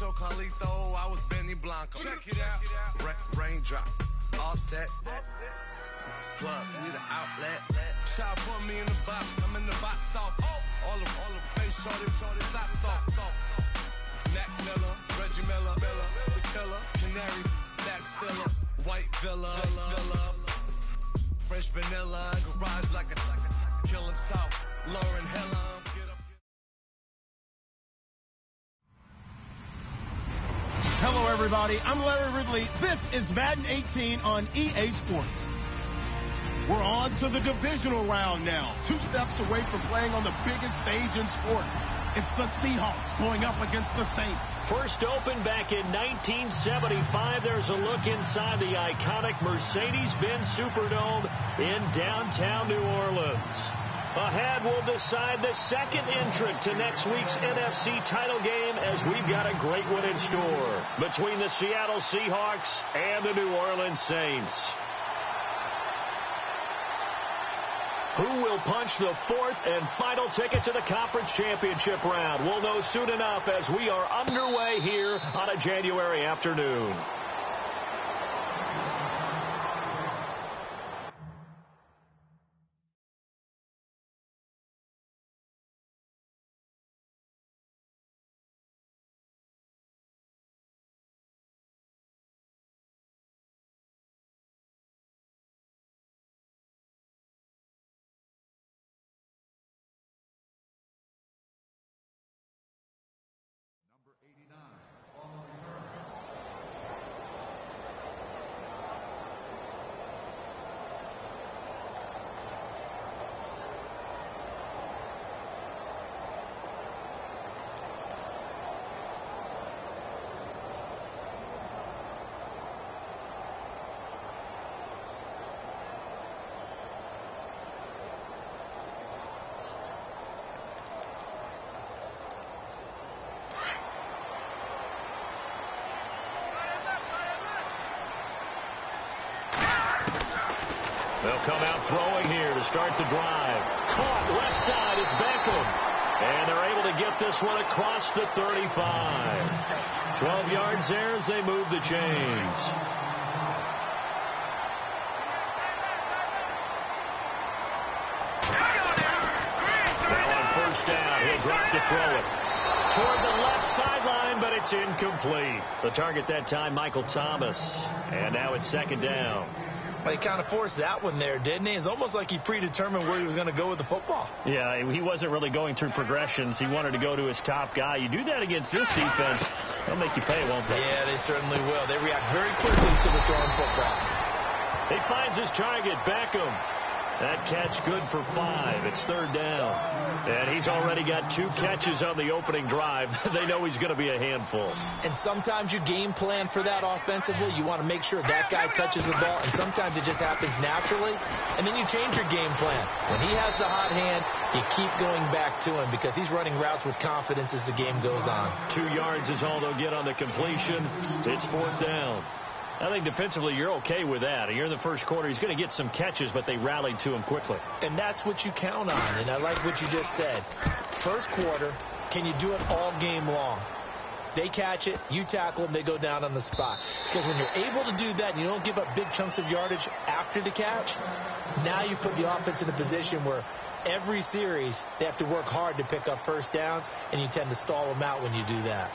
Nacho Carlito, I was Benny Blanco. Check it out. Raindrop, all set. Plug, we the outlet. Shot put me in the box, I'm in the box off. All the face shorty, socks off. Mac Miller, Reggie Miller, the killer, Canary, Black Stiller, White Villa, Fresh Vanilla, garage like a kill himself, Lauren Hiller. Hello, everybody. I'm Larry Ridley. This is Madden 18 on EA Sports. We're on to the divisional round now. 2 steps away from playing on the biggest stage in sports. It's the Seahawks going up against the Saints. First opened back in 1975. There's a look inside the iconic Mercedes-Benz Superdome in downtown New Orleans. Ahead, we'll decide the second entrant to next week's NFC title game as we've got a great one in store between the Seattle Seahawks and the New Orleans Saints. Who will punch the fourth and final ticket to the conference championship round? We'll know soon enough as we are underway here on a January afternoon. They'll come out throwing here to start the drive. Caught left side. It's Beckham. And they're able to get this one across the 35. 12 yards there as they move the chains. Now on first down, he'll drop to throw it. Toward the left sideline, but it's incomplete. The target that time, Michael Thomas. And now it's second down. Well, he kind of forced that one there, didn't he? It's almost like he predetermined where he was going to go with the football. Yeah, he wasn't really going through progressions. He wanted to go to his top guy. You do that against this defense, they'll make you pay, won't they? Yeah, they certainly will. They react very quickly to the thrown football. He finds his target, Beckham. That catch good for 5. It's third down. And he's already got 2 catches on the opening drive. They know he's going to be a handful. And sometimes you game plan for that offensively. You want to make sure that guy touches the ball, and sometimes it just happens naturally. And then you change your game plan. When he has the hot hand, you keep going back to him because he's running routes with confidence as the game goes on. 2 yards is all they'll get on the completion. It's fourth down. I think defensively you're okay with that. You're in the first quarter. He's going to get some catches, but they rallied to him quickly. And that's what you count on, and I like what you just said. First quarter, can you do it all game long? They catch it, you tackle them, they go down on the spot. Because when you're able to do that and you don't give up big chunks of yardage after the catch, now you put the offense in a position where every series they have to work hard to pick up first downs, and you tend to stall them out when you do that.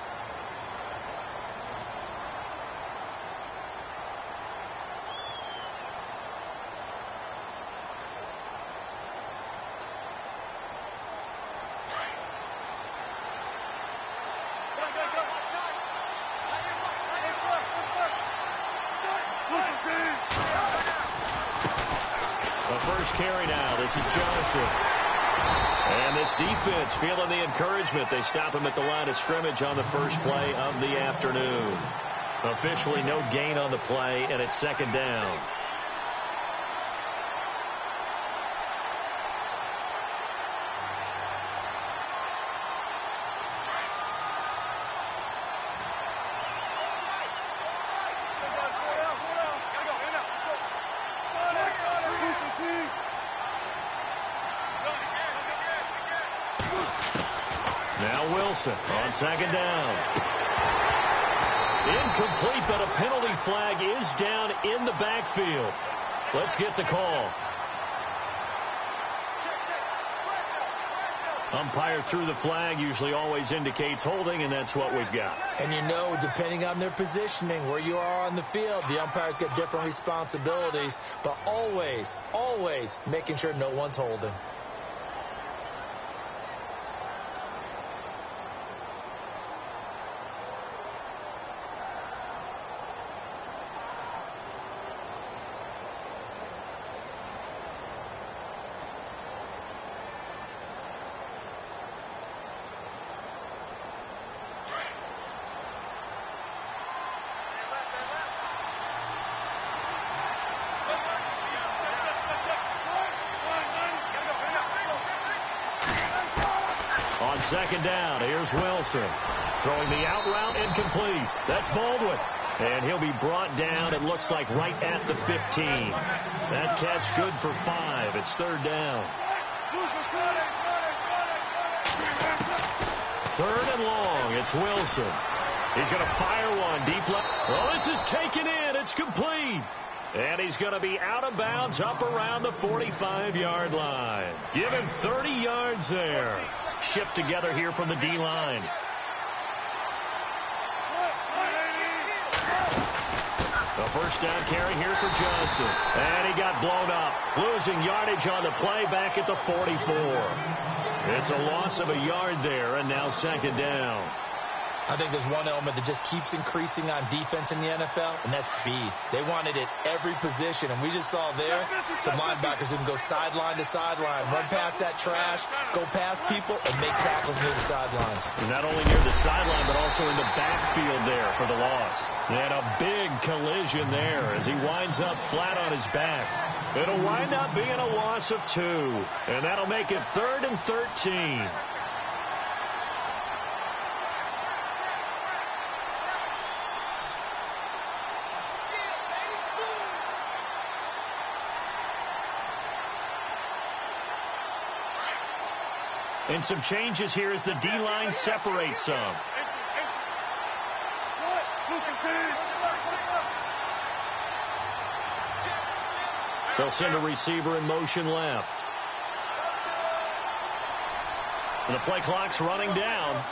Carry now. This is Johnson. And this defense feeling the encouragement. They stop him at the line of scrimmage on the first play of the afternoon. Officially no gain on the play, and it's second down. On second down. Incomplete, but a penalty flag is down in the backfield. Let's get the call. Umpire threw the flag, usually always indicates holding, and that's what we've got. And you know, depending on their positioning, where you are on the field, the umpires get different responsibilities, but always, always making sure no one's holding. On second down, here's Wilson. Throwing the out route, incomplete. That's Baldwin. And he'll be brought down, it looks like, right at the 15. That catch good for 5. It's third down. Third and long, it's Wilson. He's going to fire one deep left. Oh, this is taken in. It's complete. And he's going to be out of bounds up around the 45-yard line. Give him 30 yards there. Shipped together here from the D-line. The first down carry here for Johnson. And he got blown up. Losing yardage on the play back at the 44. It's a loss of a yard there, and now second down. I think there's one element that just keeps increasing on defense in the NFL, and that's speed. They want it at every position, and we just saw there some linebackers who can go sideline to sideline, run past that trash, go past people, and make tackles near the sidelines. And not only near the sideline, but also in the backfield there for the loss. And a big collision there as he winds up flat on his back. It'll wind up being a loss of 2, and that'll make it 3rd and 13. And some changes here as the D-line separates some. They'll send a receiver in motion left. And the play clock's running down.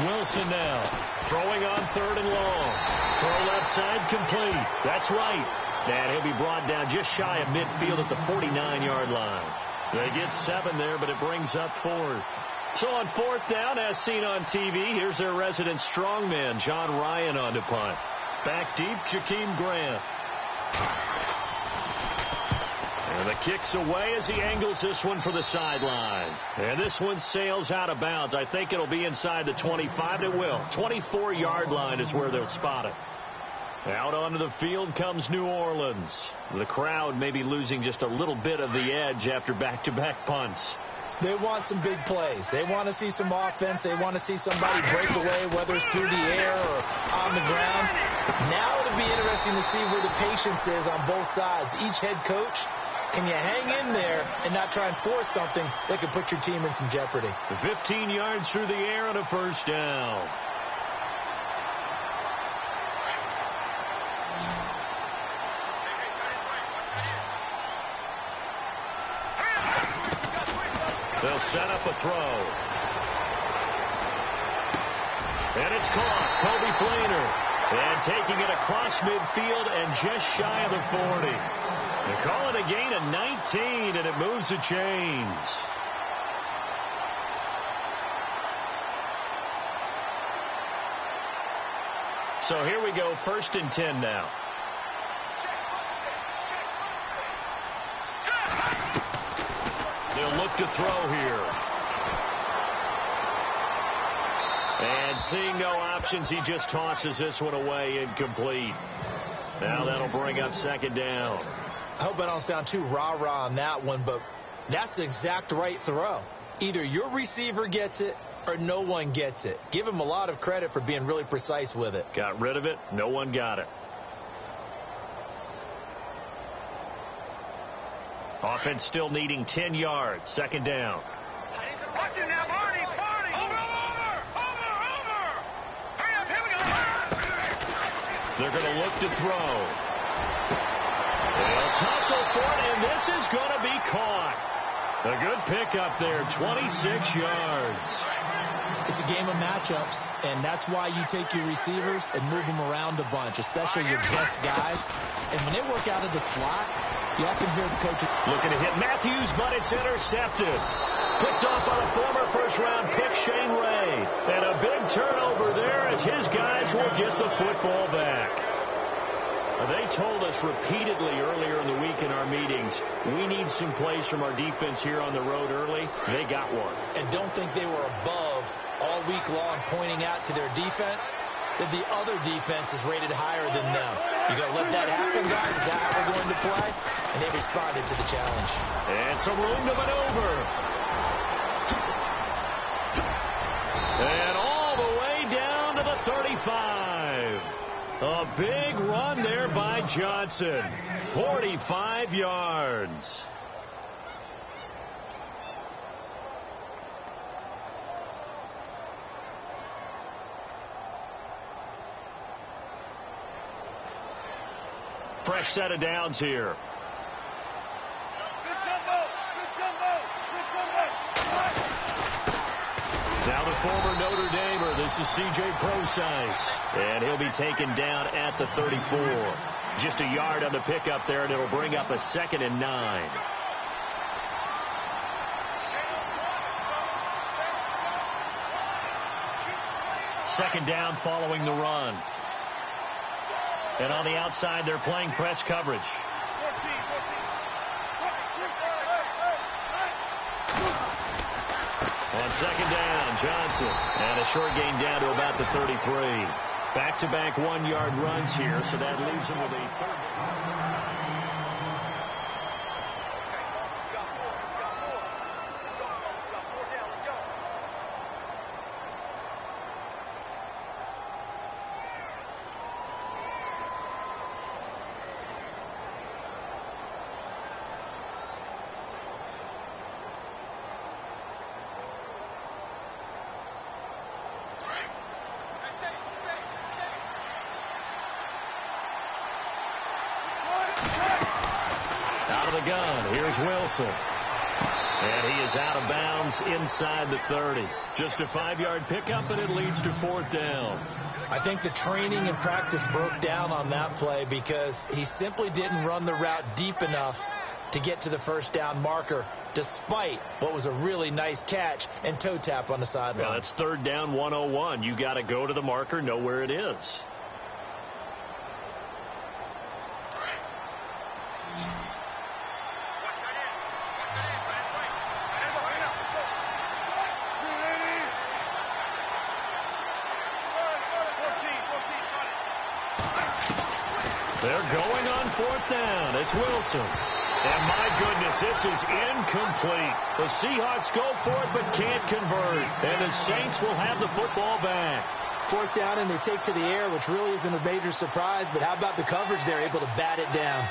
Wilson now throwing on 3rd and long. Throw left side complete. That's right. And he'll be brought down just shy of midfield at the 49-yard line. They get 7 there, but it brings up 4th. So on 4th down, as seen on TV, here's their resident strongman, John Ryan, on to punt. Back deep, Jakeem Grant. And the kick's away as he angles this one for the sideline. And this one sails out of bounds. I think it'll be inside the 25. It will. 24-yard line is where they'll spot it. Out onto the field comes New Orleans. The crowd may be losing just a little bit of the edge after back-to-back punts. They want some big plays. They want to see some offense. They want to see somebody break away, whether it's through the air or on the ground. Now it'll be interesting to see where the patience is on both sides. Each head coach, can you hang in there and not try and force something that could put your team in some jeopardy? 15 yards through the air on a first down. They'll set up a throw. And it's caught. Kobe Fleener. And taking it across midfield and just shy of the 40. They call it a gain of 19, and it moves the chains. So here we go, 1st and 10 now. They'll look to throw here. And seeing no options, he just tosses this one away, incomplete. Now that'll bring up second down. I hope I don't sound too rah-rah on that one, but that's the exact right throw. Either your receiver gets it or no one gets it. Give him a lot of credit for being really precise with it. Got rid of it. No one got it. Offense still needing 10 yards. Second down. Watch it now, Barney. Over. Hurry up, here we go. They're going to look to throw. They'll tussle for it, and this is going to be caught. A good pickup there, 26 yards. It's a game of matchups, and that's why you take your receivers and move them around a bunch, especially your best guys. And when they work out of the slot, you often hear the coach looking to hit Matthews, but it's intercepted. Picked off on a former first-round pick, Shane Ray. And a big turnover there as his guys will get the football back. They told us repeatedly earlier in the week in our meetings, we need some plays from our defense here on the road early. They got one. And don't think they were above all week long pointing out to their defense that the other defense is rated higher than them. You going to let that happen, guys? Is that how we're going to play? And they responded to the challenge. And some room to maneuver. And all the way down to the 35. A big run there by Johnson. 45 yards. Fresh set of downs here. Now the former Notre Damer, this is C.J. Prosise, and he'll be taken down at the 34. Just a yard on the pickup there, and it'll bring up a 2nd and 9. Second down following the run. And on the outside, they're playing press coverage. On second down, Johnson. And a short gain down to about the 33. Back-to-back 1-yard runs here, so that leaves them with a third down. Out of the gun, here's Wilson. And he is out of bounds inside the 30. Just a 5-yard pickup, and it leads to 4th down. I think the training and practice broke down on that play because he simply didn't run the route deep enough to get to the first down marker, despite what was a really nice catch and toe tap on the sideline. Well, that's 3rd down 101. You got to go to the marker, know where it is. They're going on 4th down. It's Wilson. And my goodness, this is incomplete. The Seahawks go for it but can't convert. And the Saints will have the football back. 4th down and they take to the air, which really isn't a major surprise. But how about the coverage there, able to bat it down?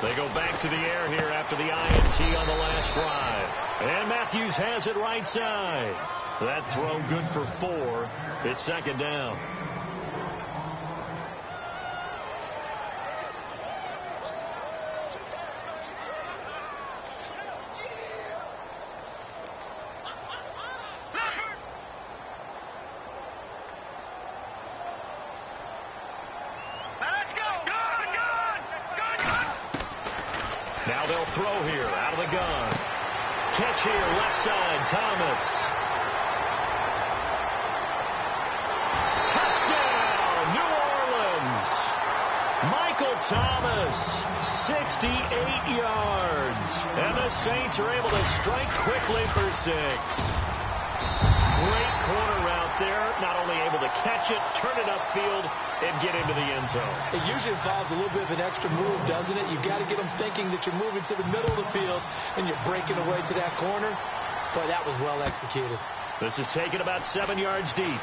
They go back to the air here after the INT on the last drive. And Matthews has it right side. That throw good for 4. It's 2nd down. Now they'll throw here out of the gun. Catch here, left side, Thomas. Touchdown, New Orleans. Michael Thomas, 68 yards. And the Saints are able to strike quickly for 6. Great corner route there. Not only able to catch it, turn it upfield, and get into the end zone. It usually involves a little bit of an extra move, doesn't it? You've got to get them thinking that you're moving to the middle of the field and you're breaking away to that corner. Boy, that was well executed. This is taken about 7 yards deep.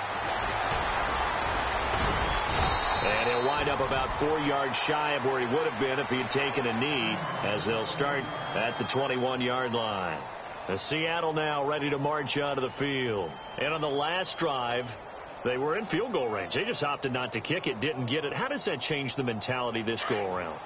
And he'll wind up about 4 yards shy of where he would have been if he had taken a knee, as they'll start at the 21-yard line. Seattle now ready to march onto the field. And on the last drive, they were in field goal range. They just opted not to kick it, didn't get it. How does that change the mentality this go-around?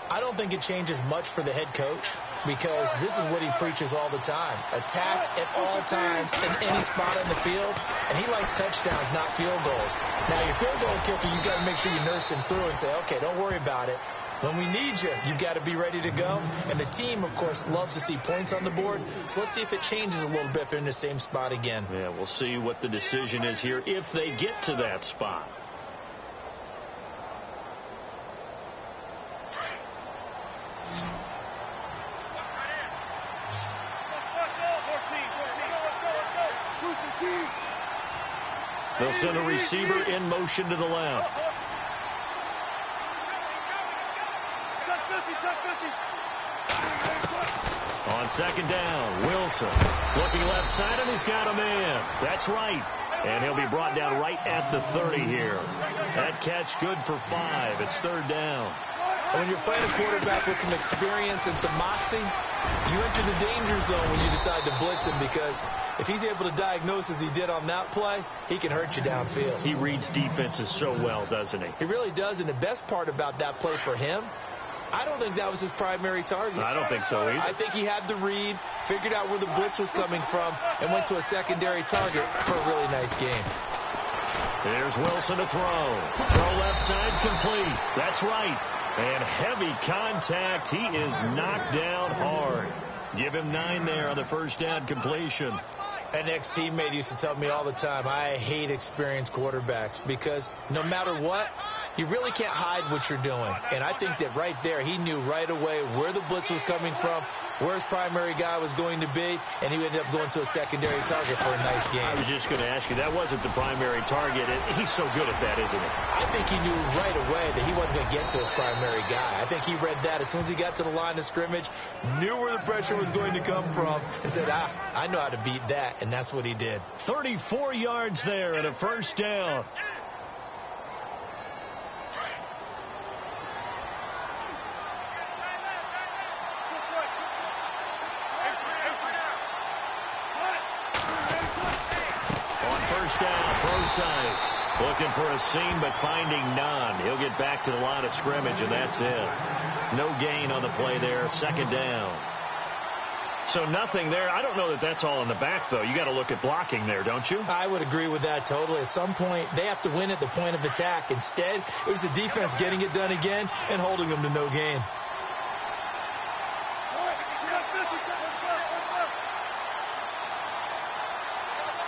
I don't think it changes much for the head coach, because this is what he preaches all the time. Attack at all times in any spot on the field, and he likes touchdowns, not field goals. Now, your field goal kicker, you've got to make sure you nurse him through and say, okay, don't worry about it. When we need you, you've got to be ready to go. And the team, of course, loves to see points on the board. So let's see if it changes a little bit if they're in the same spot again. Yeah, we'll see what the decision is here if they get to that spot. They'll send a receiver in motion to the left. On second down, Wilson looking left side, and he's got a man. That's right. And he'll be brought down right at the 30 here. That catch good for 5. It's third down. And when you're playing a quarterback with some experience and some moxie, you enter the danger zone when you decide to blitz him, because if he's able to diagnose as he did on that play, he can hurt you downfield. He reads defenses so well, doesn't he? He really does, and the best part about that play for him, I don't think that was his primary target. I don't think so either. I think he had the read, figured out where the blitz was coming from, and went to a secondary target for a really nice game. Here's Wilson to throw. Throw left side, complete. That's right. And heavy contact. He is knocked down hard. Give him 9 there on the first down completion. An ex-teammate used to tell me all the time, I hate experienced quarterbacks, because no matter what, you really can't hide what you're doing. And I think that right there, he knew right away where the blitz was coming from, where his primary guy was going to be, and he ended up going to a secondary target for a nice game. I was just going to ask you, that wasn't the primary target. He's so good at that, isn't he? I think he knew right away that he wasn't going to get to his primary guy. I think he read that as soon as he got to the line of scrimmage, knew where the pressure was going to come from, and said, I know how to beat that, and that's what he did. 34 yards there and a first down. Looking for a seam, but finding none. He'll get back to the line of scrimmage, and that's it. No gain on the play there. Second down. So nothing there. I don't know that that's all in the back, though. You got to look at blocking there, don't you? I would agree with that totally. At some point, they have to win at the point of attack. Instead, it was the defense getting it done again and holding them to no gain.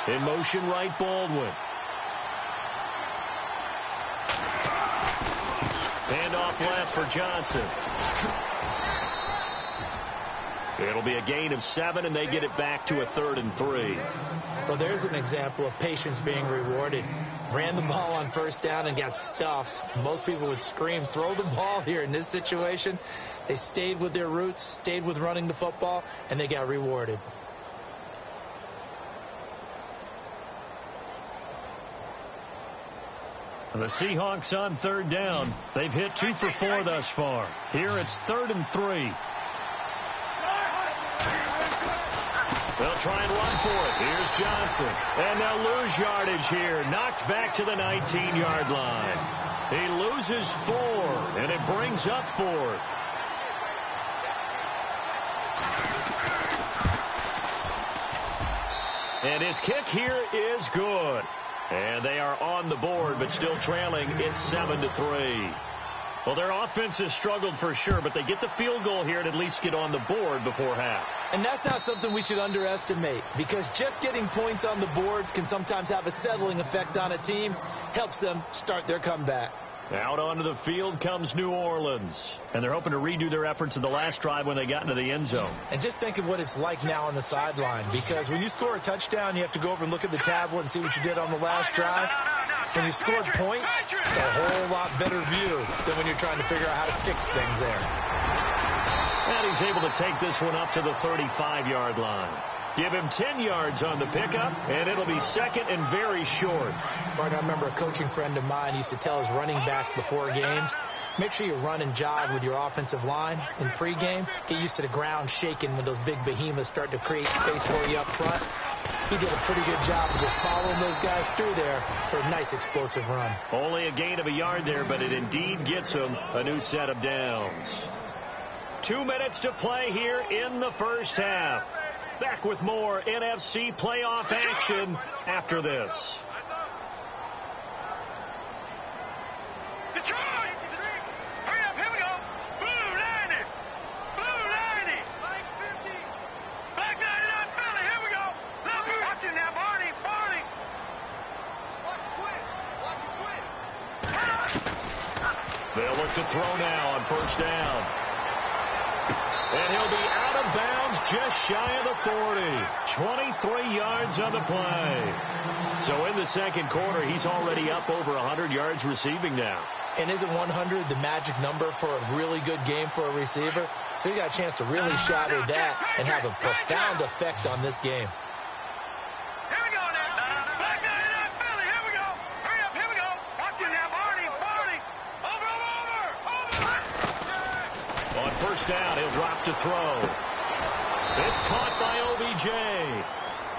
In motion right, Baldwin. Handoff left for Johnson. It'll be a gain of 7, and they get it back to a 3rd and 3. Well, there's an example of patience being rewarded. Ran the ball on first down and got stuffed. Most people would scream, throw the ball here. In this situation, they stayed with their roots, stayed with running the football, and they got rewarded. The Seahawks on 3rd down. They've hit 2 for 4 thus far. Here it's 3rd and 3. They'll try and run for it. Here's Johnson. And they'll lose yardage here. Knocked back to the 19-yard line. He loses 4, and it brings up 4th. And his kick here is good. And they are on the board, but still trailing. It's 7-3. Well, their offense has struggled for sure, but they get the field goal here and at least get on the board before half. And that's not something we should underestimate, because just getting points on the board can sometimes have a settling effect on a team. Helps them start their comeback. Out onto the field comes New Orleans. And they're hoping to redo their efforts in the last drive when they got into the end zone. And just think of what it's like now on the sideline, because when you score a touchdown, you have to go over and look at the tablet and see what you did on the last drive. When you scored points, it's a whole lot better view than when you're trying to figure out how to fix things there. And he's able to take this one up to the 35-yard line. Give him 10 yards on the pickup, and it'll be second and very short. I remember a coaching friend of mine used to tell his running backs before games, make sure you run and jog with your offensive line in pregame. Get used to the ground shaking when those big behemoths start to create space for you up front. He did a pretty good job of just following those guys through there for a nice explosive run. Only a gain of a yard there, but it indeed gets him a new set of downs. 2 minutes to play here in the first half. Back with more NFC playoff action after this. They'll look to throw now on first down. And he'll be out of bounds just shy of the 40. 23 yards on the play. So in the second quarter, he's already up over 100 yards receiving now. And isn't 100 the magic number for a really good game for a receiver? So he got a chance to really shatter that and have a profound effect on this game. First down, he'll drop to throw. It's caught by OBJ.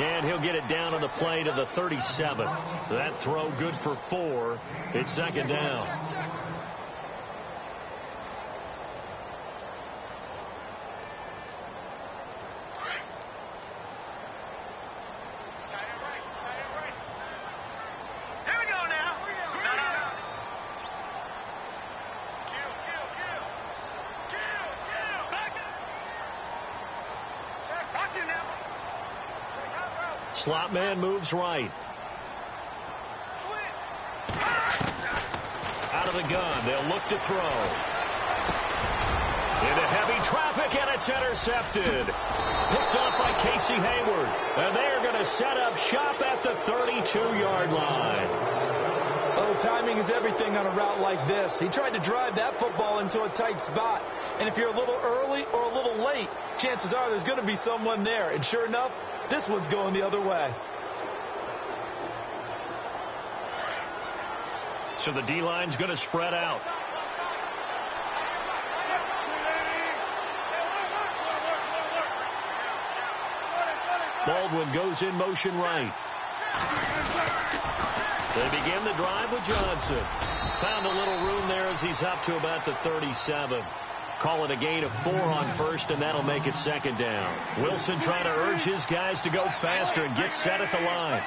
And he'll get it down on the play to the 37. That throw good for 4. It's second down. Slot man moves right. Out of the gun. They'll look to throw. Into heavy traffic, and it's intercepted. Picked up by Casey Hayward. And they're going to set up shop at the 32-yard line. Oh, timing is everything on a route like this. He tried to drive that football into a tight spot. And if you're a little early or a little late, chances are there's going to be someone there. And sure enough, this one's going the other way. So the D-line's going to spread out. Baldwin goes in motion right. They begin the drive with Johnson. Found a little room there as he's up to about the 37. Call it a gain of 4 on first, and that'll make it second down. Wilson trying to urge his guys to go faster and get set at the line.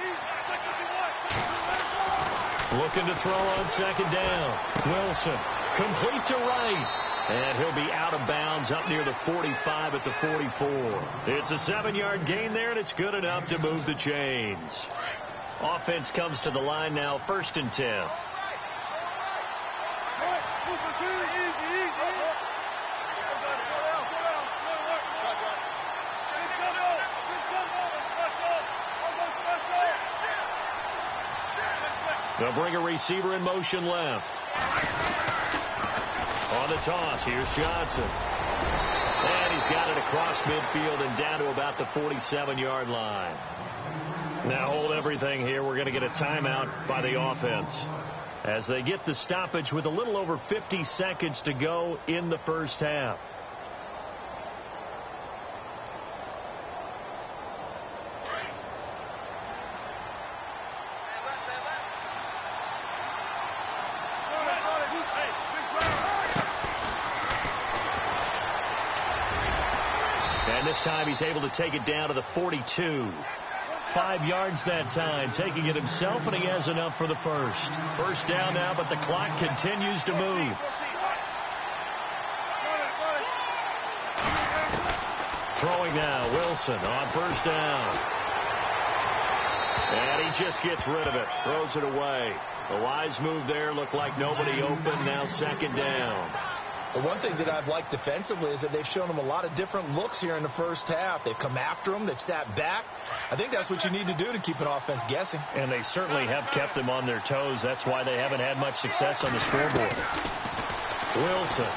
Looking to throw on second down. Wilson, complete to right. And he'll be out of bounds up near the 45 at the 44. It's a 7-yard gain there, and it's good enough to move the chains. Offense comes to the line now, 1st and 10. They'll bring a receiver in motion left. On the toss, here's Johnson. And he's got it across midfield and down to about the 47-yard line. Now hold everything here. We're going to get a timeout by the offense as they get the stoppage with a little over 50 seconds to go in the first half. And this time he's able to take it down to the 42. 5 yards that time, taking it himself, and he has enough for the first. First down now, but the clock continues to move. Throwing now, Wilson on first down. And he just gets rid of it, throws it away. A wise move there, looked like nobody open, now second down. The one thing that I've liked defensively is that they've shown him a lot of different looks here in the first half. They've come after him. They've sat back. I think that's what you need to do to keep an offense guessing. And they certainly have kept them on their toes. That's why they haven't had much success on the scoreboard. Wilson.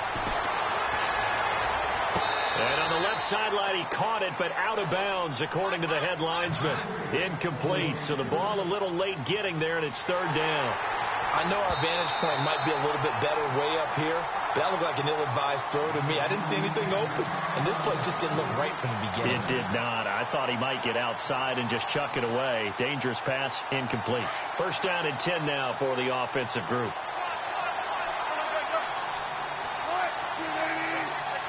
And on the left sideline. He caught it, but out of bounds, according to the head linesman. Incomplete. So the ball a little late getting there, and it's third down. I know our vantage point might be a little bit better way up here, but that looked like an ill-advised throw to me. I didn't see anything open, and this play just didn't look right from the beginning. It did not. I thought he might get outside and just chuck it away. Dangerous pass, incomplete. First down and 10 now for the offensive group.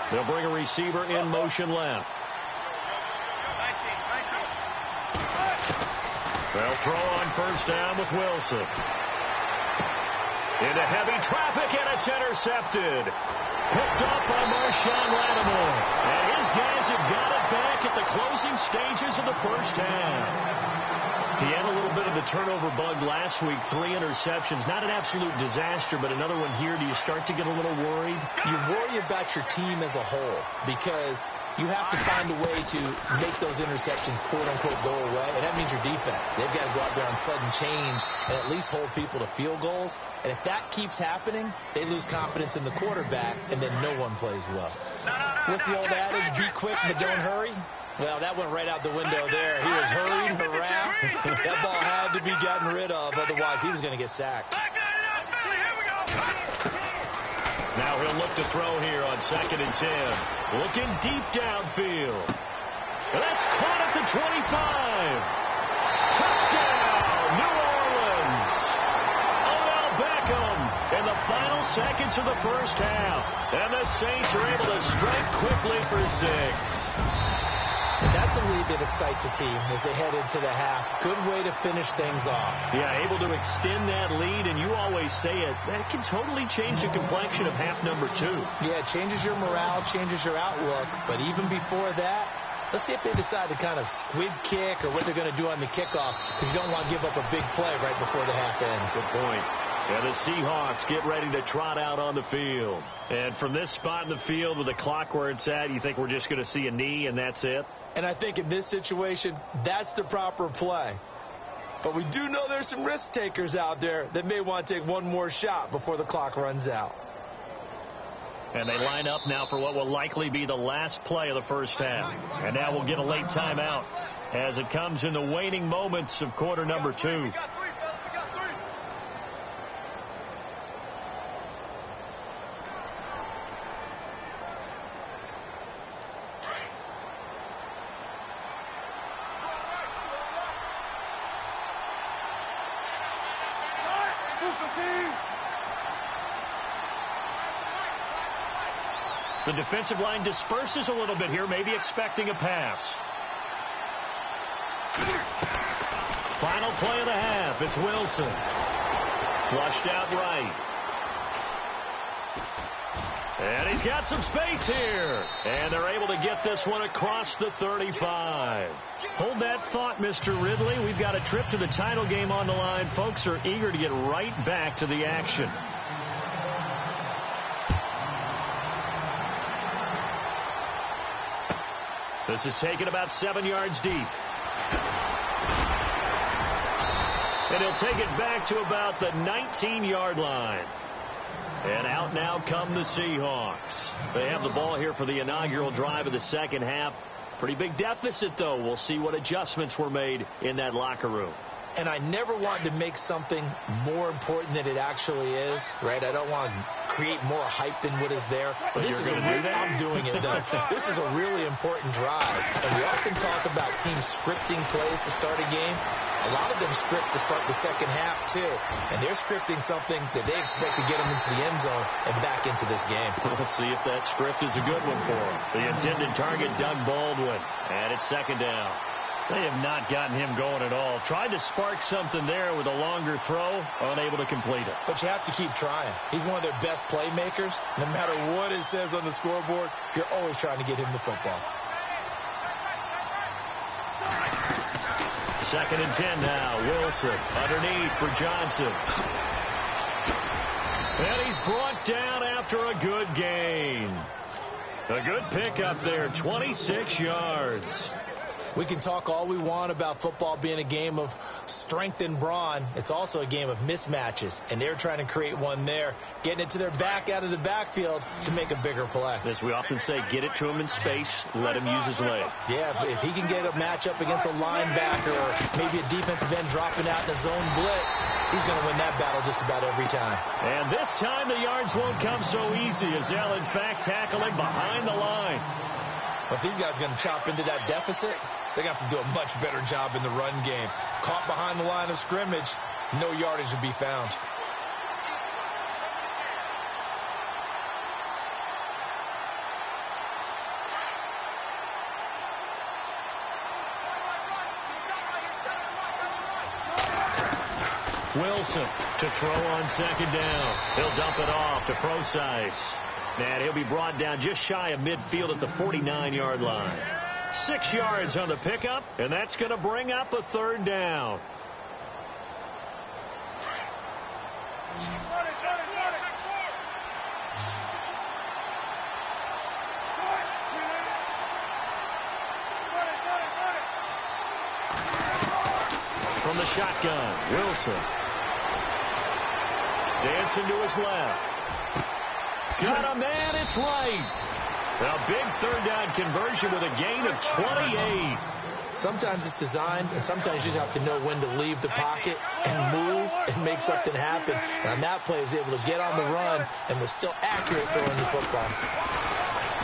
They'll bring a receiver in motion left. They'll throw on first down with Wilson. Into heavy traffic, and it's intercepted. Picked up by Marshawn Lattimore. And his guys have got it back at the closing stages of the first half. He had a little bit of the turnover bug last week. 3 interceptions. Not an absolute disaster, but another one here. Do you start to get a little worried? You worry about your team as a whole because you have to find a way to make those interceptions, quote-unquote, go away. And that means your defense. They've got to go out there on sudden change and at least hold people to field goals. And if that keeps happening, they lose confidence in the quarterback, and then no one plays well. What's the old adage? Be quick, but don't hurry. Well, that went right out the window there. He was hurried, harassed. That ball had to be gotten rid of, otherwise he was going to get sacked. Now he'll look to throw here on 2nd and 10. Looking deep downfield. And that's caught at the 25. Touchdown, New Orleans. Odell Beckham in the final seconds of the first half. And the Saints are able to strike quickly for 6. That's a lead that excites a team as they head into the half. Good way to finish things off. Yeah, able to extend that lead, and you always say it, that can totally change the complexion of half number 2. Yeah, it changes your morale, changes your outlook, but even before that, let's see if they decide to kind of squib kick or what they're going to do on the kickoff, because you don't want to give up a big play right before the half ends. Good point. And the Seahawks get ready to trot out on the field. And from this spot in the field with the clock where it's at, you think we're just going to see a knee and that's it? And I think in this situation, that's the proper play. But we do know there's some risk takers out there that may want to take one more shot before the clock runs out. And they line up now for what will likely be the last play of the first half. And now we'll get a late timeout as it comes in the waning moments of quarter number 2. The defensive line disperses a little bit here, maybe expecting a pass. Final play of the half. It's Wilson. Flushed out right. And he's got some space here. And they're able to get this one across the 35. Hold that thought, Mr. Ridley. We've got a trip to the title game on the line. Folks are eager to get right back to the action. This is taken about 7 yards deep. And he'll take it back to about the 19-yard line. And out now come the Seahawks. They have the ball here for the inaugural drive of the second half. Pretty big deficit, though. We'll see what adjustments were made in that locker room. And I never want to make something more important than it actually is, right? I don't want to create more hype than what is there. But this is I'm doing it, though. This is a really important drive. And we often talk about teams scripting plays to start a game. A lot of them script to start the second half, too. And they're scripting something that they expect to get them into the end zone and back into this game. We'll see if that script is a good one for them. The intended target, Doug Baldwin. And it's second down. They have not gotten him going at all. Tried to spark something there with a longer throw, unable to complete it. But you have to keep trying. He's one of their best playmakers. No matter what it says on the scoreboard, you're always trying to get him the football. 2nd and 10 now. Wilson underneath for Johnson. And he's brought down after a good gain. A good pickup there, 26 yards. We can talk all we want about football being a game of strength and brawn. It's also a game of mismatches, and they're trying to create one there, getting it to their back out of the backfield to make a bigger play. As we often say, get it to him in space, let him use his leg. Yeah, if he can get a matchup against a linebacker or maybe a defensive end dropping out in a zone blitz, he's going to win that battle just about every time. And this time the yards won't come so easy as they'll, in fact, tackle him behind the line. But these guys are going to chop into that deficit. They're going to have to do a much better job in the run game. Caught behind the line of scrimmage, no yardage to be found. Wilson to throw on second down. He'll dump it off to Procise. And he'll be brought down just shy of midfield at the 49-yard line. 6 yards on the pickup, and that's going to bring up a third down. From the shotgun, Wilson. Dancing to his left. Got a man, it's right. A big third down conversion with a gain of 28. Sometimes it's designed, and sometimes you just have to know when to leave the pocket and move and make something happen. And on that play, he was able to get on the run and was still accurate throwing the football.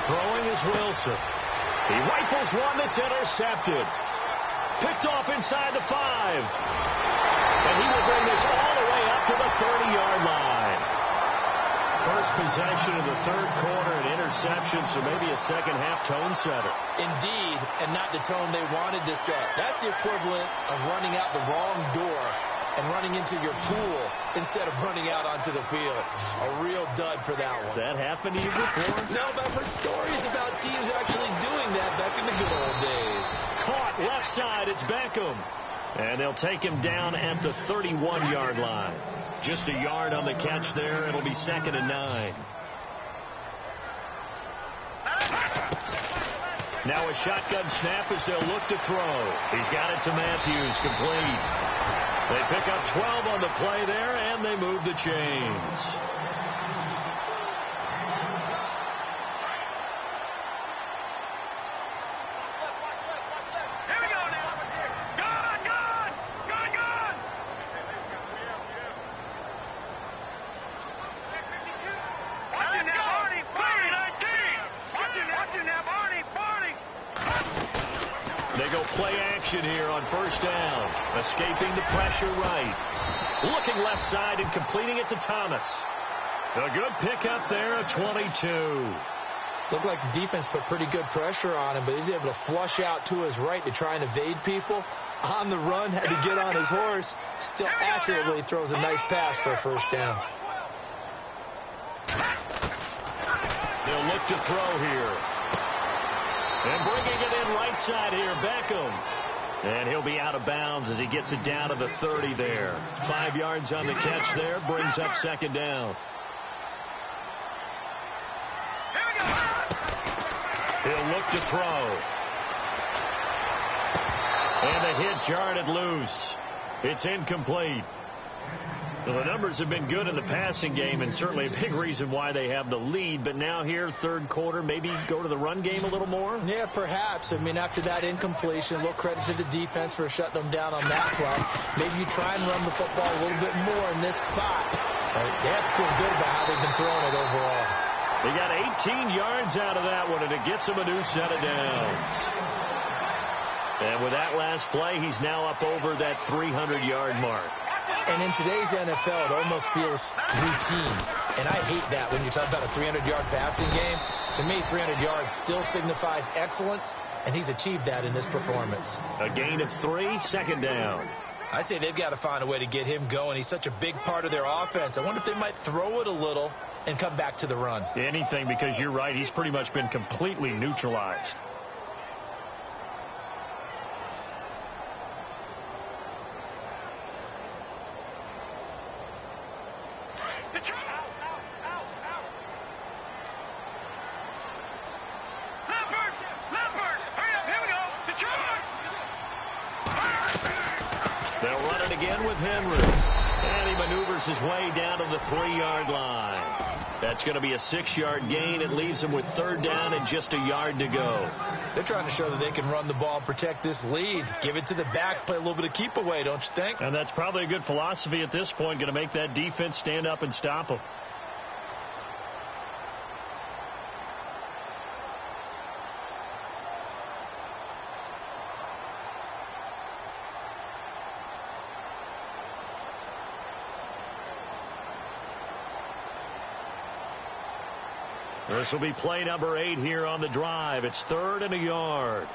Throwing is Wilson. He rifles one that's intercepted. Picked off inside the 5. And he will bring this all the way up to the 30-yard line. First possession of the third quarter, an interception, so maybe a second-half tone setter. Indeed, and not the tone they wanted to set. That's the equivalent of running out the wrong door and running into your pool instead of running out onto the field. A real dud for that one. Has that happened to you before? No, but I've heard stories about teams actually doing that back in the good old days. Caught left side, it's Beckham. And they'll take him down at the 31-yard line. Just a yard on the catch there. It'll be 2nd and 9. Now a shotgun snap as they'll look to throw. He's got it to Matthews, complete. They pick up 12 on the play there, and they move the chains. They go play action here on first down. Escaping the pressure right. Looking left side and completing it to Thomas. A good pickup there at 22. Looked like the defense put pretty good pressure on him, but he's able to flush out to his right to try and evade people. On the run, had to get on his horse. Still accurately throws a nice pass for a first down. They'll look to throw here. And bringing it in right side here, Beckham. And he'll be out of bounds as he gets it down to the 30 there. 5 yards on the catch there, brings up second down. He'll look to throw. And the hit jarred loose. It's incomplete. Well, the numbers have been good in the passing game, and certainly a big reason why they have the lead. But now here, third quarter, maybe go to the run game a little more? Yeah, perhaps. I mean, after that incompletion, a little credit to the defense for shutting them down on that play. Maybe you try and run the football a little bit more in this spot. They have to feel good about how they've been throwing it overall. They got 18 yards out of that one, and it gets them a new set of downs. And with that last play, he's now up over that 300-yard mark. And in today's NFL, it almost feels routine. And I hate that when you talk about a 300-yard passing game. To me, 300 yards still signifies excellence, and he's achieved that in this performance. A gain of 3, second down. I'd say they've got to find a way to get him going. He's such a big part of their offense. I wonder if they might throw it a little and come back to the run. Anything, because you're right, he's pretty much been completely neutralized. They'll run it again with Henry. And he maneuvers his way down to the 3-yard line. That's going to be a 6-yard gain. It leaves him with 3rd down and just a yard to go. They're trying to show that they can run the ball and protect this lead. Give it to the backs, play a little bit of keep away, don't you think? And that's probably a good philosophy at this point, going to make that defense stand up and stop them. This will be play number 8 here on the drive. It's 3rd and a yard.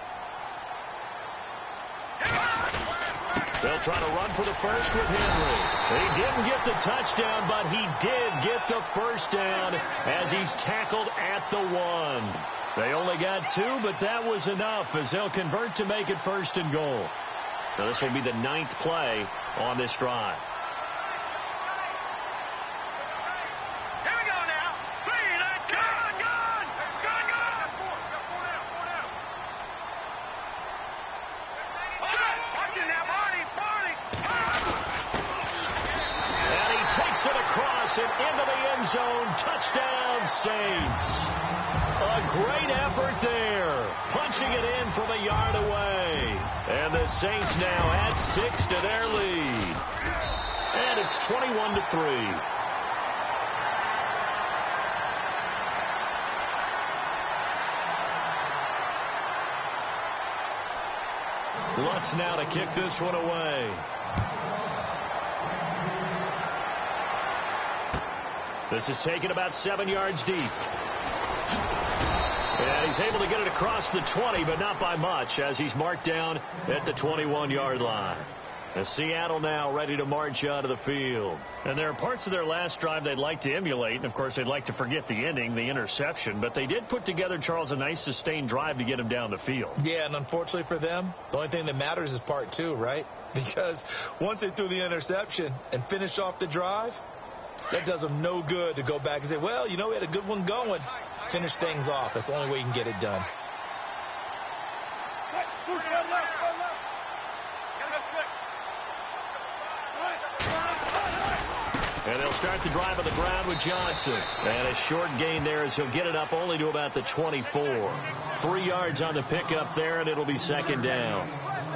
They'll try to run for the first with Henry. He didn't get the touchdown, but he did get the first down as he's tackled at the 1. They only got 2, but that was enough as they'll convert to make it 1st and goal. Now this will be the 9th play on this drive. And into the end zone. Touchdown, Saints. A great effort there. Punching it in from a yard away. And the Saints now add 6 to their lead. And it's 21-3. Lutz now to kick this one away. This is taken about 7 yards deep. And he's able to get it across the 20, but not by much, as he's marked down at the 21-yard line. And Seattle now ready to march out of the field. And there are parts of their last drive they'd like to emulate. And, of course, they'd like to forget the ending, the interception. But they did put together, Charles, a nice sustained drive to get him down the field. Yeah, and unfortunately for them, the only thing that matters is part 2, right? Because once they threw the interception and finished off the drive, that does them no good to go back and say, well, you know, we had a good one going. Finish things off. That's the only way you can get it done. And they'll start the drive on the ground with Johnson. And a short gain there as he'll get it up only to about the 24. 3 yards on the pickup there, and it'll be 2nd down.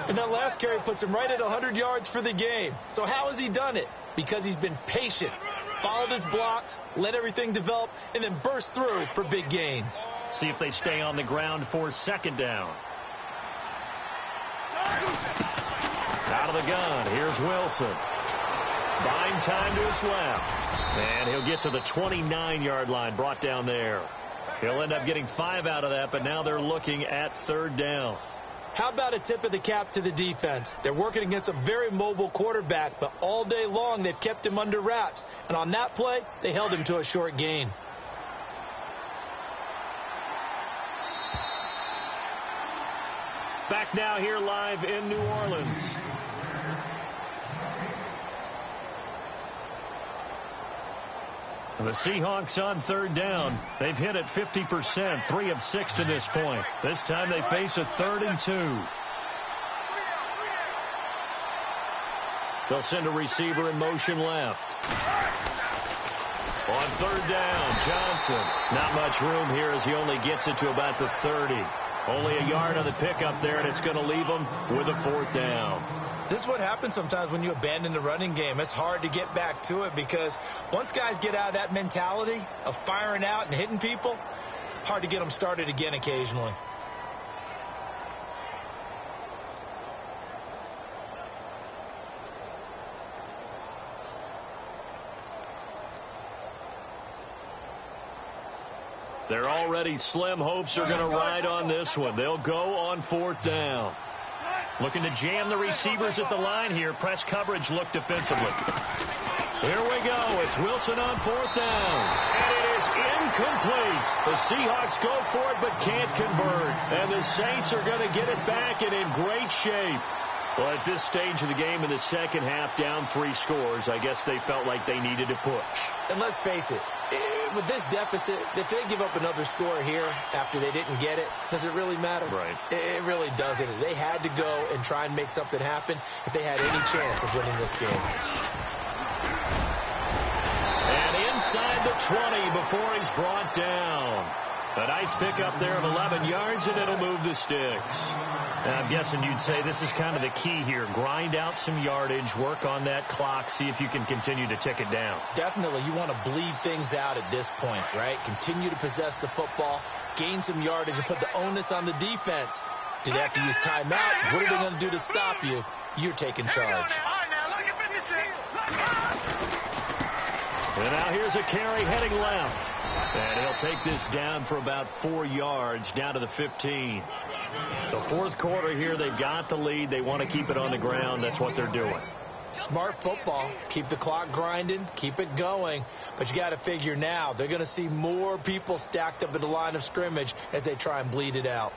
And that last carry puts him right at 100 yards for the game. So how has he done it? Because he's been patient, followed his blocks, let everything develop, and then burst through for big gains. See if they stay on the ground for 2nd down. Out of the gun, here's Wilson. Buying time to his left. And he'll get to the 29-yard line, brought down there. He'll end up getting 5 out of that, but now they're looking at 3rd down. How about a tip of the cap to the defense? They're working against a very mobile quarterback, but all day long they've kept him under wraps. And on that play, they held him to a short gain. Back now here live in New Orleans. The Seahawks on 3rd down. They've hit it 50%, 3 of 6 to this point. This time they face a 3rd and 2. They'll send a receiver in motion left. On 3rd down, Johnson. Not much room here as he only gets it to about the 30. Only a yard on the pickup there, and it's going to leave him with a 4th down. This is what happens sometimes when you abandon the running game. It's hard to get back to it because once guys get out of that mentality of firing out and hitting people, hard to get them started again occasionally. They're already slim hopes are going to ride on this one. They'll go on 4th down. Looking to jam the receivers at the line here. Press coverage look defensively. Here we go. It's Wilson on 4th down. And it is incomplete. The Seahawks go for it but can't convert. And the Saints are going to get it back and in great shape. Well, at this stage of the game in the second half, down 3 scores, I guess they felt like they needed to push. And let's face it, with this deficit, if they give up another score here after they didn't get it, does it really matter? Right. It really doesn't. They had to go and try and make something happen if they had any chance of winning this game. And inside the 20 before he's brought down. A nice pickup there of 11 yards, and it'll move the sticks. I'm guessing you'd say this is kind of the key here. Grind out some yardage, work on that clock, see if you can continue to tick it down. Definitely. You want to bleed things out at this point, right? Continue to possess the football, gain some yardage, and put the onus on the defense. Do they have to use timeouts? What are they going to do to stop you? You're taking charge. And now here's a carry heading left. And he'll take this down for about 4 yards, down to the 15. The fourth quarter here, they've got the lead. They want to keep it on the ground. That's what they're doing. Smart football. Keep the clock grinding. Keep it going. But you got to figure now, they're going to see more people stacked up at the line of scrimmage as they try and bleed it out.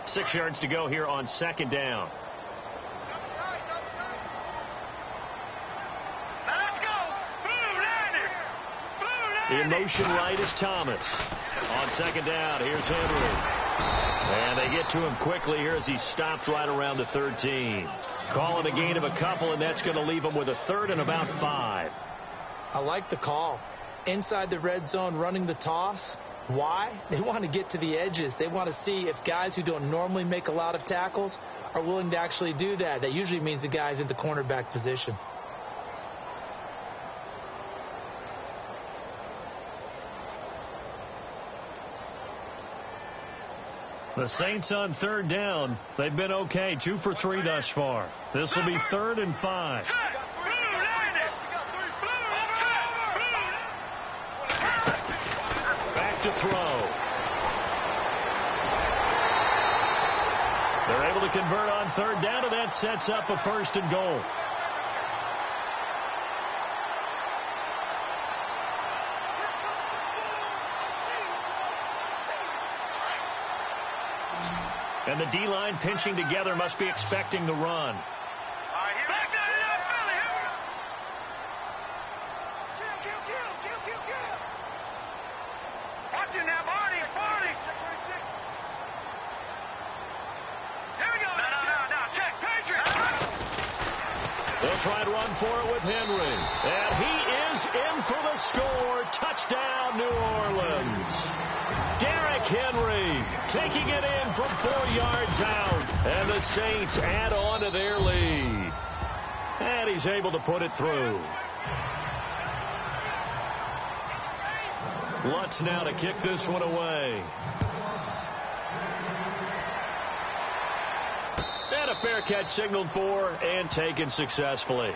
Six yards to go here on second down. In motion right is Thomas. On second down, here's Henry. And they get to him quickly here as he stopped right around the 13. Calling a gain of a couple, and that's going to leave him with a third and about 5. I like the call. Inside the red zone, running the toss. Why? They want to get to the edges. They want to see if guys who don't normally make a lot of tackles are willing to actually do that. That usually means the guy's in the cornerback position. The Saints on third down. They've been okay. 2 for 3 thus far. This will be 3rd and 5. To throw. They're able to convert on third down, and that sets up a 1st and goal. And the D-line pinching together, must be expecting the run. Try to run for it with Henry. And he is in for the score. Touchdown, New Orleans. Derrick Henry taking it in from 4 yards out. And the Saints add on to their lead. And he's able to put it through. Lutz now to kick this one away. And a fair catch signaled for and taken successfully.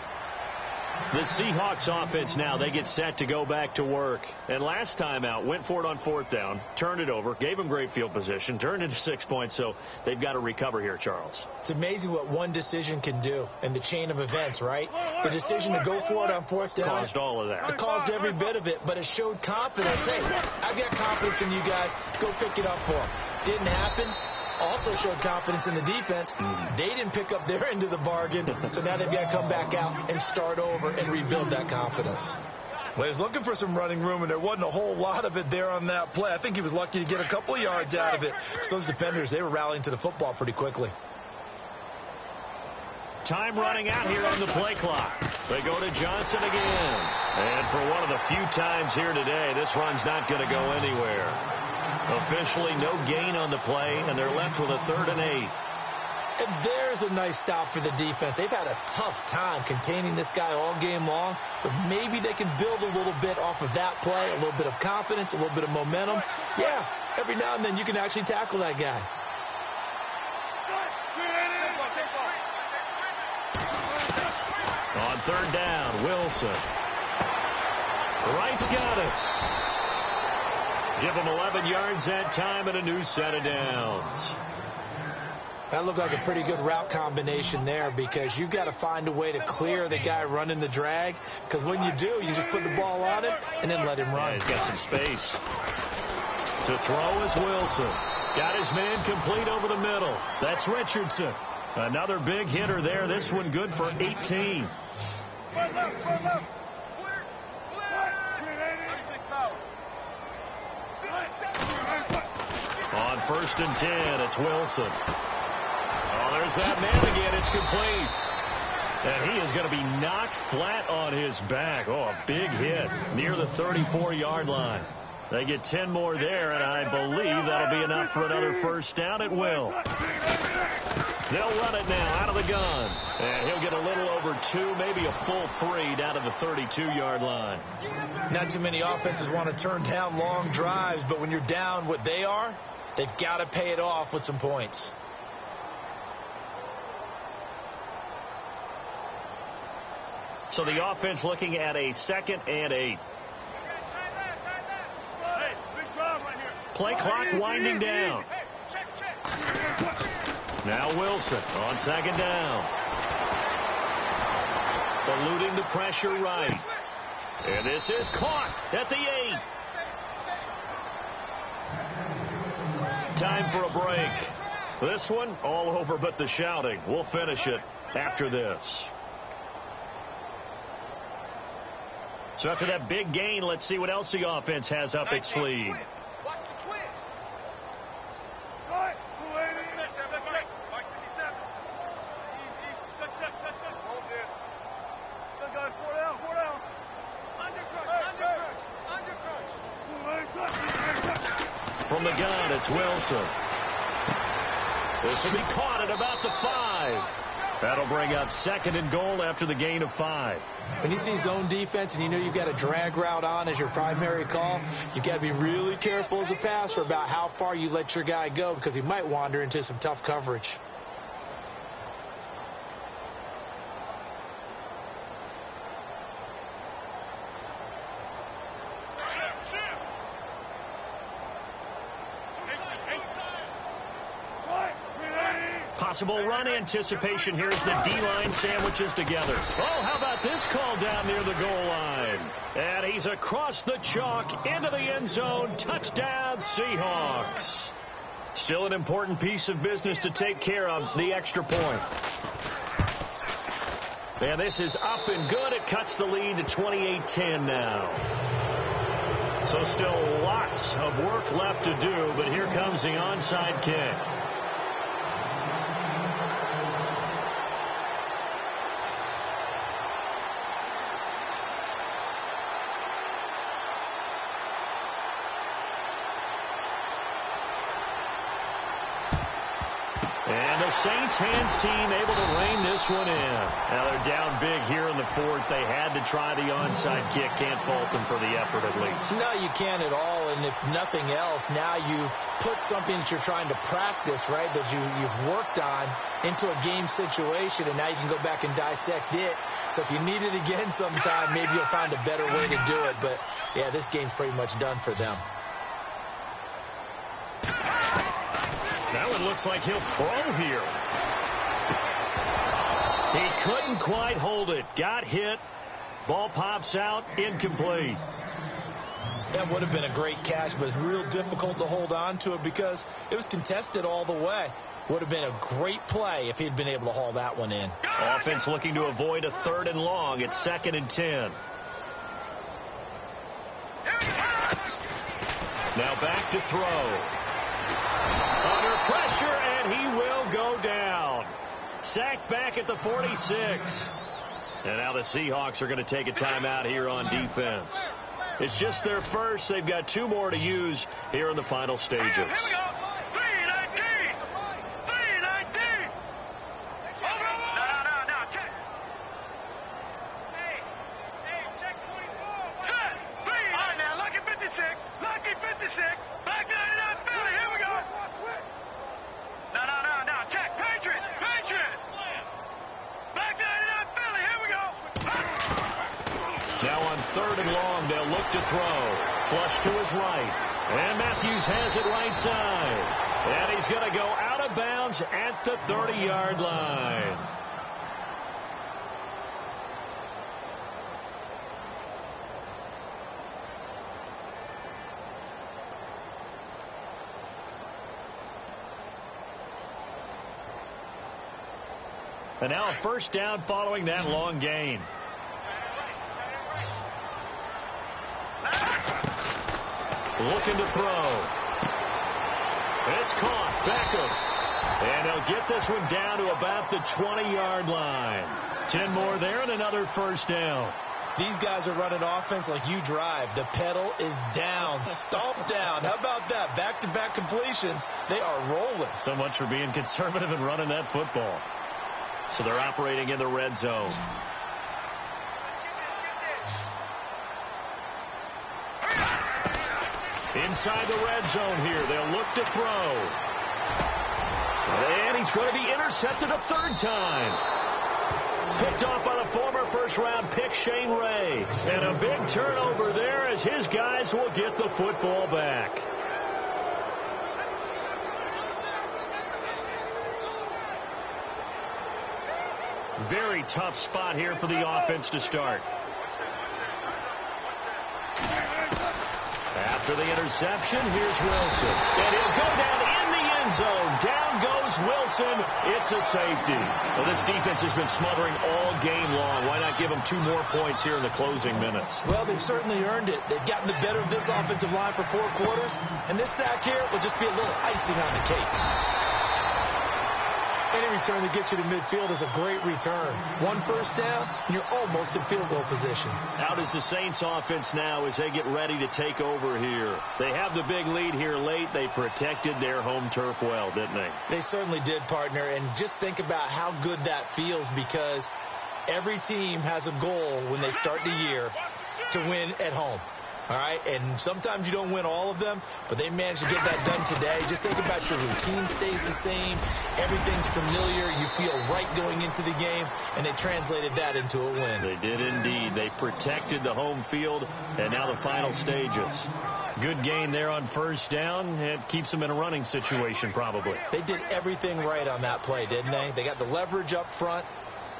The Seahawks offense now, they get set to go back to work. And last time out, went for it on 4th down, turned it over, gave them great field position, turned into 6 points, so they've got to recover here, Charles. It's amazing what one decision can do in the chain of events, right? The decision to go for it on 4th down. Caused all of that. It caused every bit of it, but it showed confidence. Hey, I've got confidence in you guys. Go pick it up for them. Didn't happen. Also showed confidence in the defense. They didn't pick up their end of the bargain, so now they've got to come back out and start over and rebuild that confidence. Well, he was looking for some running room, and there wasn't a whole lot of it there on that play. I think he was lucky to get a couple of yards out of it. So those defenders, they were rallying to the football pretty quickly. Time running out here on the play clock. They go to Johnson again. And for one of the few times here today, this run's not going to go anywhere. Officially no gain on the play, and they're left with a 3rd and 8. And there's a nice stop for the defense. They've had a tough time containing this guy all game long, but maybe they can build a little bit off of that play, a little bit of confidence, a little bit of momentum. Yeah, every now and then you can actually tackle that guy. On 3rd down, Wilson. Wright's got it. Give him 11 yards that time and a new set of downs. That looked like a pretty good route combination there, because you've got to find a way to clear the guy running the drag, because when you do, you just put the ball on him and then let him run. Yeah, he's got some space. To throw is Wilson. Got his man complete over the middle. That's Richardson. Another big hitter there. This one good for 18. On 1st and 10, it's Wilson. Oh, there's that man again. It's complete. And he is going to be knocked flat on his back. Oh, a big hit near the 34-yard line. They get 10 more there, and I believe that'll be enough for another first down. It will. They'll run it now out of the gun. And he'll get a little over 2, maybe a full 3 down to the 32-yard line. Not too many offenses want to turn down long drives, but when you're down what they are, they've got to pay it off with some points. So the offense looking at a 2nd and 8. Play clock winding down. Now Wilson on 2nd down. Eluding the pressure right. And this is caught at the 8. Time for a break. This one all over but the shouting. We'll finish it after this. So after that big gain, let's see what else the offense has up its sleeve. From the gun, it's Wilson. This will be caught at about the 5. That'll bring up 2nd and goal after the gain of 5. When you see zone defense and you know you've got a drag route on as your primary call, you've got to be really careful as a passer about how far you let your guy go because he might wander into some tough coverage. Possible run anticipation. Here's the D-line sandwiches together. Oh, how about this call down near the goal line? And he's across the chalk into the end zone. Touchdown, Seahawks. Still an important piece of business to take care of, the extra point. And this is up and good. It cuts the lead to 28-10 now. So still lots of work left to do, but here comes the onside kick. Saints hands team able to rein this one in. Now they're down big here in the 4th. They had to try the onside kick. Can't fault them for the effort at least. No, you can't at all. And if nothing else, now you've put something that you're trying to practice, right, that you've worked on into a game situation, and now you can go back and dissect it. So if you need it again sometime, maybe you'll find a better way to do it. But, yeah, this game's pretty much done for them. That one looks like he'll throw here. He couldn't quite hold it. Got hit. Ball pops out. Incomplete. That would have been a great catch, but it's real difficult to hold on to it because it was contested all the way. Would have been a great play if he'd been able to haul that one in. Offense looking to avoid a 3rd and long. It's 2nd and 10. Now back to throw. Under pressure, and he will go down. Sacked back at the 46. And now the Seahawks are going to take a timeout here on defense. It's just their first. They've got 2 more to use here in the final stages. Here we go. 319. 319. No. Check. Hey, check 24. Check. 3. All right, now, lucky 56. Lucky 56. Back 99 Philly. Here we go. No. Check. Patriots. Back 99 Philly. Here we go. Now on 3rd and long, they'll look to throw. Flush to his right. And Matthews has it right side. And he's going to go out of bounds at the 30-yard line. And now a first down following that long gain. Looking to throw. It's caught. Beckham. And they'll get this one down to about the 20-yard line. 10 more there and another first down. These guys are running offense like you drive. The pedal is down, stomped down. How about that? Back-to-back completions. They are rolling. So much for being conservative and running that football. So they're operating in the red zone. Inside the red zone here. They'll look to throw. And he's going to be intercepted a third time. Picked off by the former first-round pick, Shane Ray. And a big turnover there as his guys will get the football back. Very tough spot here for the offense to start. After the interception, here's Wilson. And he'll go down in the end zone. Down goes Wilson. It's a safety. Well, this defense has been smothering all game long. Why not give them 2 more points here in the closing minutes? Well, they've certainly earned it. They've gotten the better of this offensive line for 4 quarters. And this sack here will just be a little icing on the cake. Any return that gets you to midfield is a great return. 1 first down, and you're almost in field goal position. How does the Saints offense now as they get ready to take over here? They have the big lead here late. They protected their home turf well, didn't they? They certainly did, partner. And just think about how good that feels, because every team has a goal when they start the year to win at home. All right, and sometimes you don't win all of them, but they managed to get that done today. Just think about your routine stays the same. Everything's familiar. You feel right going into the game, and they translated that into a win. They did indeed. They protected the home field, and now the final stages. Good gain there on first down. It keeps them in a running situation probably. They did everything right on that play, didn't they? They got the leverage up front.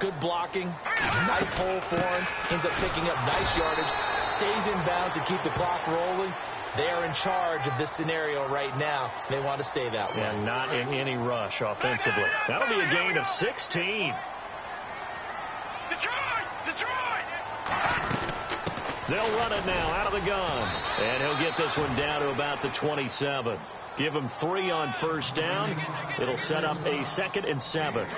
Good blocking, nice hole for him, ends up picking up nice yardage, stays in bounds to keep the clock rolling. They are in charge of this scenario right now. They want to stay that way. And not in any rush offensively. That'll be a gain of 16. Detroit! They'll run it now out of the gun. And he'll get this one down to about the 27. Give him 3 on first down. It'll set up a 2nd and 7.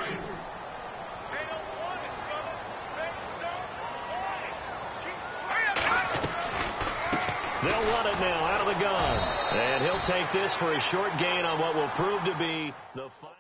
They'll run it now out of the gun. And he'll take this for a short gain on what will prove to be the final.